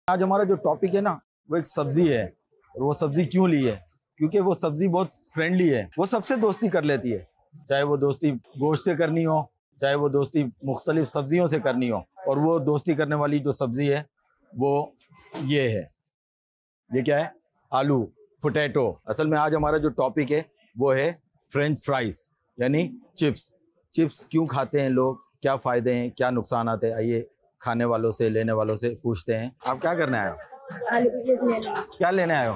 आज हमारा जो टॉपिक है ना वो एक सब्जी है। और वो सब्जी क्यों ली है? क्योंकि वो सब्जी बहुत फ्रेंडली है, वो सबसे दोस्ती कर लेती है। चाहे वो दोस्ती गोश्त से करनी हो, चाहे वो दोस्ती मुख्तलिफ सब्जियों से करनी हो। और वो दोस्ती करने वाली जो सब्जी है वो ये है। ये क्या है? आलू, पोटैटो। असल में आज हमारा जो टॉपिक है वो है फ्रेंच फ्राइज यानी चिप्स। चिप्स क्यों खाते हैं लोग, क्या फ़ायदे हैं, क्या नुकसान आते हैं, आइए खाने वालों से, लेने वालों से पूछते हैं। आप क्या करने आए हो? आलू की चिप्स लेने। क्या लेने आए हो?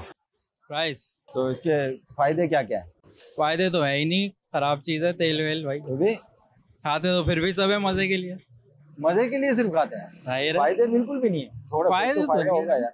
फ्राइज। तो इसके फ़ायदे क्या क्या है? फायदे तो है ही नहीं, खराब चीज़ है, तेल वेल भाई। तो भी खाते तो फिर भी सब है मजे के लिए। मजे के लिए सिर्फ खाते हैं, जाहिर है फायदे बिल्कुल भी नहीं है। थोड़ा फायदे तो फायदा तो होगा यार।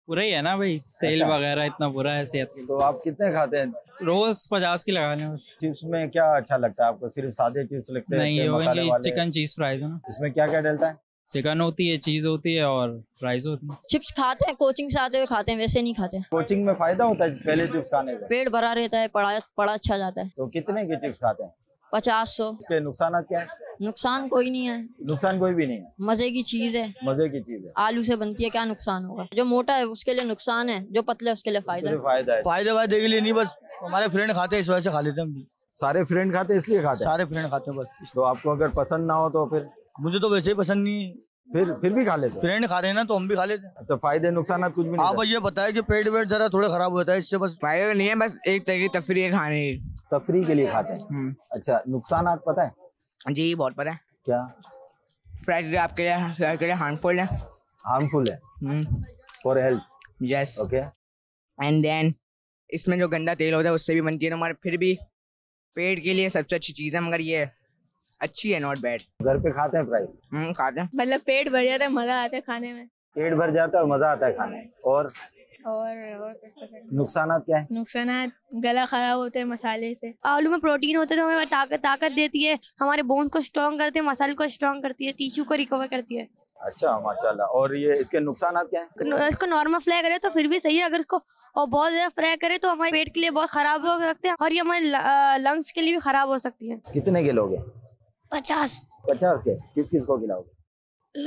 पूरा ही है ना भाई, तेल अच्छा। वगैरह इतना बुरा है सेहत के तो आप कितने खाते हैं? लिए। रोज 50 की लगाने बस। चिप्स में क्या अच्छा लगता है आपको? सिर्फ सादे चिप्स लगते हैं? नहीं, अच्छे ये मसाले वाले? चिकन चीज फ्राइज है ना। इसमें क्या क्या डलता है? चिकन होती है, चीज होती है और फ्राइज होती है। चिप्स खाते हैं, कोचिंग से आते हुए खाते हैं, वैसे नहीं खाते। कोचिंग में फायदा होता है पहले चिप्स खाने से? पेट भरा रहता है, पढ़ा अच्छा जाता है। तो कितने के चिप्स खाते हैं? 50-100। इसके नुकसान क्या है? नुकसान कोई नहीं है, नुकसान कोई भी नहीं है, मजे की चीज है। मजे की चीज है। आलू से बनती है, क्या नुकसान होगा? जो मोटा है उसके लिए नुकसान है, जो पतला है उसके लिए फायदा है। फायदा है। फायदे वायदे के लिए नहीं, बस हमारे फ्रेंड खाते हैं इस वजह से खा लेते हैं हम भी। सारे फ्रेंड खाते हैं इसलिए खाते हैं? सारे फ्रेंड खाते हैं बस। तो आपको अगर पसंद ना हो तो फिर? मुझे तो वैसे ही पसंद नहीं है, फिर भी खा लेते हैं? फ्रेंड खा रहे हैं ना तो हम भी खा लेते हैं। अच्छा, फायदे नुकसान कुछ भी नहीं? आप ये बताया कि पेट वेट जरा थोड़ा खराब होता है इससे, बस फायदा नहीं है, बस एक तरह की तफरी है खाने की। तफरी के लिए खाते हैं। अच्छा, नुकसान पता है? जी बहुत पता है। क्या? फ्राइज आपके लिए हार्मफुल है। हार्मफुल है for health? Yes. Okay. And then इसमें जो गंदा तेल होता है उससे भी बनती है, हमारे फिर भी पेट के लिए सबसे अच्छी चीज़ है, मगर ये अच्छी है, नॉट बैड। घर पे खाते हैं फ्राइज? खाते हैं। मतलब पेट भर जाता है, मजा आता है खाने में। पेट भर जाता है और मजा आता है खाने में। और नुकसान क्या है? नुकसान गला खराब होता है मसाले से। आलू में प्रोटीन होता है जो हमें ताकत देती है, हमारे बोन्स को स्ट्रॉन्ग करते हैं, मसल को स्ट्रॉन्ग करती है, टिश्यू को रिकवर करती है। अच्छा, माशाल्लाह। और ये इसके नुकसान क्या है? इसको नॉर्मल फ्राई करे तो फिर भी सही है, अगर इसको और बहुत ज्यादा फ्राई करे तो हमारे पेट के लिए बहुत खराब हो सकते हैं और ये हमारे लंग्स के लिए भी खराब हो सकती है। कितने के लोगे? 50। 50 के? किस किस को खिलाओगे?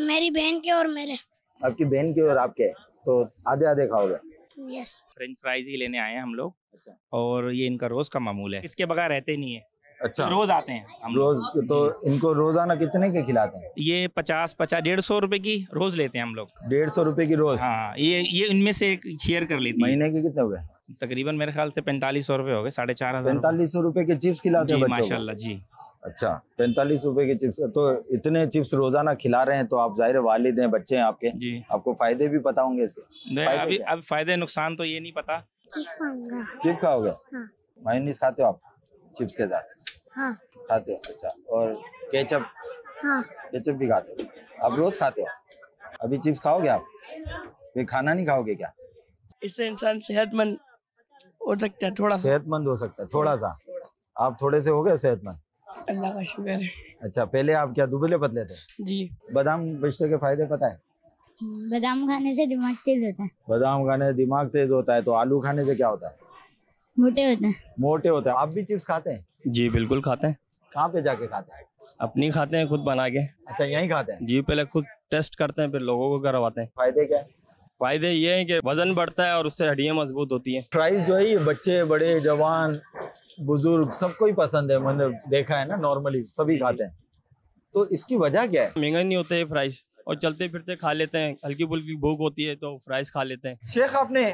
मेरी बहन के और मेरे। आपकी बहन के और आपके, तो आधे आधे खाओगे? यस। फ्रेंच फ्राइज ही लेने आए हैं हम लोग। अच्छा। और ये इनका रोज का मामूल है, इसके बगैर रहते नहीं है। अच्छा, रोज आते हैं हम लोग। रोज? तो इनको रोजाना कितने के खिलाते हैं? ये 150 रुपए की रोज लेते हैं हम लोग। 150 रुपए की रोज? हाँ, ये इनमें से एक शेयर कर लेती है। महीने के कितने हुए? तकरीबन मेरे ख्याल से 4500 रुपए हो गए, 4500। 4500 रुपए के चिप्स खिलाते हैं जी बच्चों को? माशाल्लाह जी। अच्छा, 45 रुपए के चिप्स। तो इतने चिप्स रोजाना खिला रहे हैं तो आप जाहिर है वालिद हैं, बच्चे हैं आपके जी। आपको फायदे भी पता होंगे इसके? अभी अब फायदे नुकसान तो ये नहीं पता। चिप खाओगे? हाँ। मायोनीज खाते हो आप चिप्स के साथ? हाँ। खाते हो? अच्छा। और केचप? हाँ। केचप भी खाते हो? आप रोज खाते हो? अभी चिप्स खाओगे आप? फिर खाना नहीं खाओगे क्या? इससे इंसान सेहतमंद हो सकता है, थोड़ा सेहतमंद हो सकता है थोड़ा सा। आप थोड़े से हो गए सेहतमंद? अल्लाह का शुक्र है। अच्छा, पहले आप क्या दुबले पतले थे? जी। बादाम पिस्ते के फायदे पता है? बादाम खाने से दिमाग तेज होता है। बादाम खाने से दिमाग तेज होता है। तो आलू खाने से क्या होता है? मोटे होते हैं। मोटे होते हैं। आप भी चिप्स खाते हैं? जी बिल्कुल खाते हैं। कहाँ पे जाके खाते हैं? अपनी खाते हैं, खुद बना के। अच्छा, यहीं खाते हैं? जी, पहले खुद टेस्ट करते हैं फिर लोगों को करवाते हैं। फायदे क्या है? फायदे ये हैं कि वजन बढ़ता है और उससे हड्डियां मजबूत होती हैं। फ्राइज जो है ये बच्चे, बड़े, जवान, बुजुर्ग सबको ही पसंद है। मैंने देखा है ना, नॉर्मली सभी खाते हैं। तो इसकी वजह क्या है? महंगा नहीं होते ये फ्राइज और चलते फिरते खा लेते हैं, हल्की फुल्की भूख होती है तो फ्राइज खा लेते हैं। शेख, आपने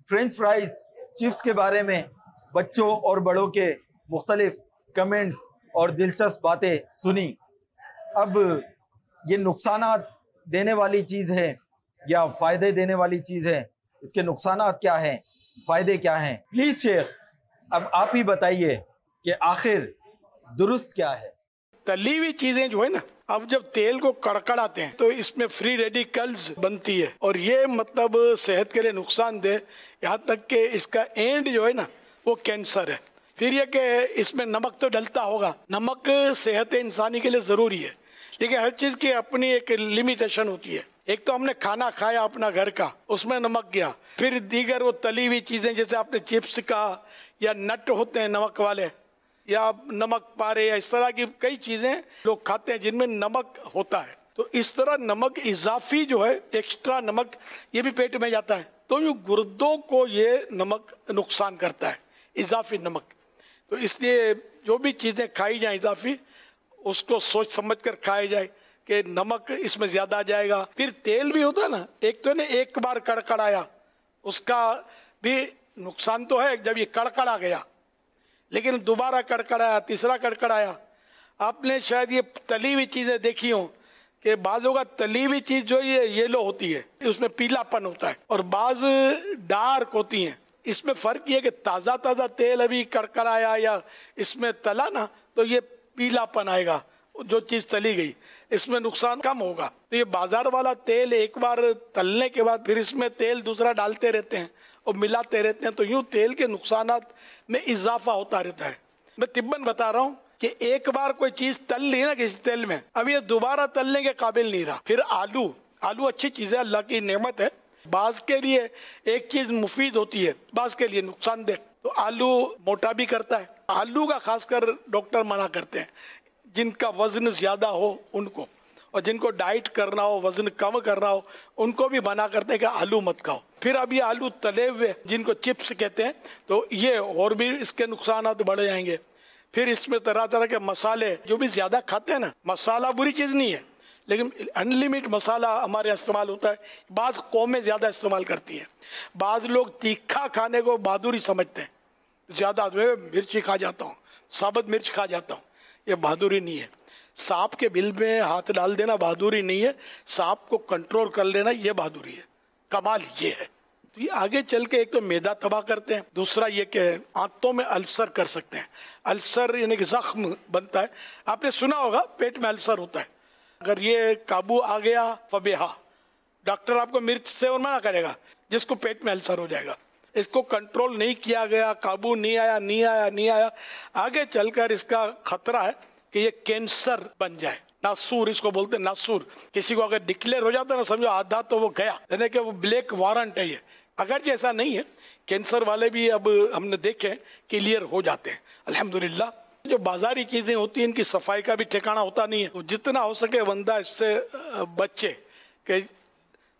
फ्रेंच फ्राइज चिप्स के बारे में बच्चों और बड़ों के मुख्तलिफ कमेंट्स और दिलचस्प बातें सुनी। अब ये नुकसानात देने वाली चीज़ है या फ़ायदे देने वाली चीज़ है? इसके नुकसानात क्या हैं, फ़ायदे क्या हैं? प्लीज़ शेख, अब आप ही बताइए कि आखिर दुरुस्त क्या है? तली हुई चीजें जो है ना, अब जब तेल को कड़कड़ाते हैं तो इसमें फ्री रेडिकल्स बनती है और ये मतलब सेहत के लिए नुकसानदेह, यहाँ तक कि इसका एंड जो है ना वो कैंसर है। फिर ये कि इसमें नमक तो डलता होगा, नमक सेहत इंसानी के लिए ज़रूरी है, लेकिन हर चीज़ की अपनी एक लिमिटेशन होती है। एक तो हमने खाना खाया अपना घर का, उसमें नमक गया, फिर दीगर वो तली हुई चीज़ें जैसे आपने चिप्स का या नट होते हैं नमक वाले या नमक पारे या इस तरह की कई चीज़ें लोग खाते हैं जिनमें नमक होता है, तो इस तरह नमक इजाफी जो है, एक्स्ट्रा नमक, ये भी पेट में जाता है, तो ये गुर्दों को ये नमक नुकसान करता है, इजाफी नमक। तो इसलिए जो भी चीज़ें खाई जाए इजाफी, उसको सोच समझ कर खाई जाए कि नमक इसमें ज़्यादा आ जाएगा। फिर तेल भी होता है ना, एक तो ने एक बार कड़कड़ाया, उसका भी नुकसान तो है जब ये कड़कड़ा गया, लेकिन दोबारा कड़कड़ाया, तीसरा कड़कड़ाया। आपने शायद ये तली हुई चीज़ें देखी हों कि बाज़ होगा तली हुई चीज़ जो ये येलो होती है, उसमें पीलापन होता है, और बाज़ डार्क होती हैं। इसमें फ़र्क ये कि ताज़ा ताज़ा तेल अभी कड़कड़ाया या इसमें तला ना, तो ये पीलापन आएगा, जो चीज़ तली गई, इसमें नुकसान कम होगा। तो ये बाज़ार वाला तेल एक बार तलने के बाद फिर इसमें तेल दूसरा डालते रहते हैं और मिलाते रहते हैं, तो यूँ तेल के नुकसानात में इजाफा होता रहता है। मैं तिब्बन बता रहा हूँ कि एक बार कोई चीज़ तल ली ना किसी तेल में, अब ये दोबारा तलने के काबिल नहीं रहा। फिर आलू अच्छी चीज़ है, अल्लाह की नेमत है। बाज़ के लिए एक चीज़ मुफीद होती है, बाज़ के लिए नुकसानदेह। तो आलू मोटा भी करता है, आलू का खासकर डॉक्टर मना करते हैं, जिनका वजन ज़्यादा हो उनको, और जिनको डाइट करना हो, वजन कम करना हो, उनको भी मना करते हैं कि आलू मत खाओ। फिर अब ये आलू तले हुए जिनको चिप्स कहते हैं, तो ये और भी इसके नुकसानात बढ़ जाएंगे। फिर इसमें तरह तरह के मसाले जो भी ज़्यादा खाते हैं ना, मसाला बुरी चीज़ नहीं है, लेकिन अनलिमिट मसाला हमारे इस्तेमाल होता है। बाज़ कौमें ज़्यादा इस्तेमाल करती हैं, बाज़ लोग तीखा खाने को बहादुरी समझते हैं, ज़्यादा मिर्ची खा जाता हूँ, साबुत मिर्च खा जाता हूँ, ये बहादुरी नहीं है। सांप के बिल में हाथ डाल देना बहादुरी नहीं है, सांप को कंट्रोल कर लेना ये बहादुरी है, कमाल ये है। तो ये आगे चल के एक तो मैदा तबाह करते हैं, दूसरा ये कि आंतों में अल्सर कर सकते हैं। अल्सर यानी कि जख्म बनता है, आपने सुना होगा पेट में अल्सर होता है। अगर ये काबू आ गया फबेहा, डॉक्टर आपको मिर्च से और मना करेगा जिसको पेट में अल्सर हो जाएगा। इसको कंट्रोल नहीं किया गया, काबू नहीं आया, आगे चलकर इसका खतरा है कि ये कैंसर बन जाए। नासूर इसको बोलते हैं, नासूर। किसी को अगर डिक्लेयर हो जाता है ना, समझो आधा तो वो गया, यानी कि वो ब्लैक वारंट है ये। अगर जैसा नहीं है, कैंसर वाले भी अब हमने देखे क्लियर हो जाते हैं अल्हम्दुलिल्लाह। जो बाजारी चीज़ें होती हैं इनकी सफाई का भी ठिकाना होता नहीं है, तो जितना हो सके बंदा इससे बचे कि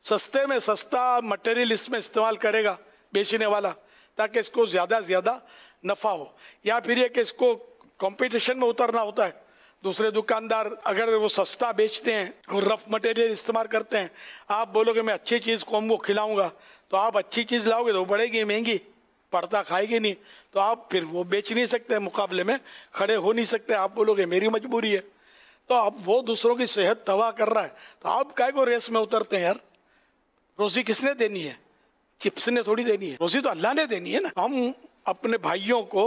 सस्ते में सस्ता मटेरियल इसमें इस्तेमाल करेगा बेचने वाला, ताकि इसको ज़्यादा से ज़्यादा नफ़ा हो। या फिर ये कि इसको कंपटीशन में उतरना होता है। दूसरे दुकानदार अगर वो सस्ता बेचते हैं और रफ मटेरियल इस्तेमाल करते हैं, आप बोलोगे मैं अच्छी चीज़ कौम को खिलाऊंगा, तो आप अच्छी चीज़ लाओगे तो बढ़ेगी महंगी, पड़ता खाएगी नहीं, तो आप फिर वो बेच नहीं सकते, मुकाबले में खड़े हो नहीं सकते। आप बोलोगे मेरी मजबूरी है, तो आप वो दूसरों की सेहत तबाह कर रहा है, तो आप काय को रेस में उतरते हैं यार। रोज़ी किसने देनी है? चिप्स ने थोड़ी देनी है, रोज़ी तो अल्लाह ने देनी है ना। हम अपने भाइयों को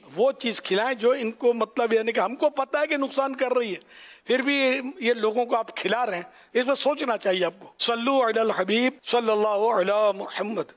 वो चीज़ खिलाएं जो इनको मतलब यानी कि हमको पता है कि नुकसान कर रही है, फिर भी ये लोगों को आप खिला रहे हैं, इसमें सोचना चाहिए आपको। सल्लु अलल हबीब सल्लल्लाहु अलैहि मुहम्मद।